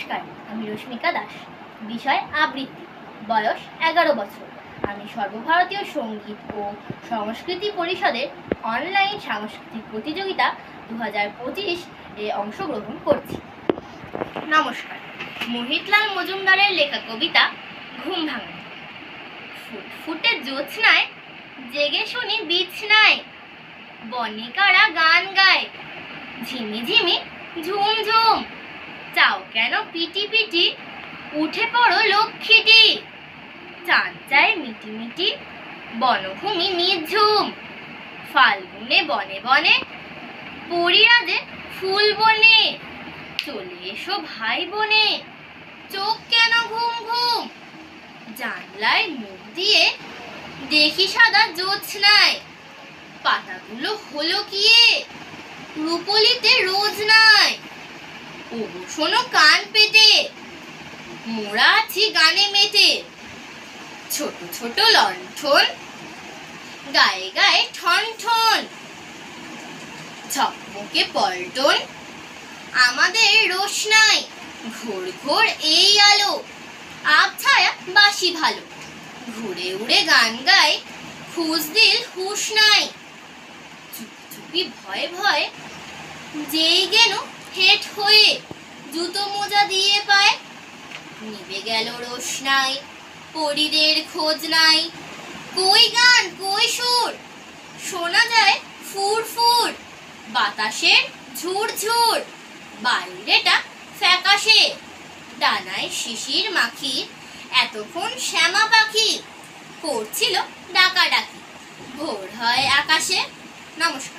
নমস্কার, আমি রশ্মিকা দাস। বিষয় আবৃত্তি। বয়স 11 বছর। আমি সর্বভারতীয় সঙ্গীত ও সংস্কৃতি পরিষদের অনলাইন সাংস্কৃতিক প্রতিযোগিতা 2025 এ অংশগ্রহণ করছি। নমস্কার। মোহিতলাল মজুমদারের লেখা কবিতা ঘুম ভাঙা। ফুটফুটে জ্যোৎস্নায় জেগে শুনি বিছনায়, বনিকারা গান গায় ঝিমি ঝিমি ঝুম ঝুম। চাও কেন পিটি পিটি, উঠে পড়ো লক্ষ্মীটি। চাঁদ যায় মিটি মিটি, বনভূমি নিঝুম। ফাল্গুনে বনে বনে, পরিরাজে ফুল বনে। চলে এসো ভাই বনে, চোখ কেন ঘুম ঘুম। জানলায় মুখ দিয়ে দেখি সাদা জ্যোৎস্নায়, পাতাগুলো হলো কিয়ে রূপলিতে রোজ নাই। ওগো শোনো কান পেতে, মোরা আছি গানে মেতে। ছোট ছোট লণ্ঠন গায়ে গায়ে ঠন ঠন, ঝকমকে পল্টন আমাদের রোশনাই। ঘোর ঘোর এই আলো, আবছায়া বাসি ভালো। ঘুরে উড়ে গান গায়, খুঁজ দিল হুঁশ নাই। চুপি চুপি ভয়ে ভয়ে যেই গেল হেট হয়ে, জুতো মোজা দিয়ে পায়। নিভে গেল রোশনাই, পরীদের খোঁজ নাই। কই গান কই সুর, শোনা যায় ফুর ফুর। বাতাসের ঝুর ঝুর, বাইরেটা ফ্যাকাশে। ডানায় শিশির মাখি, এতক্ষণ শ্যামা পাখি করছিল ডাকাডাকি। ভোর হয় আকাশে। নমস্কার।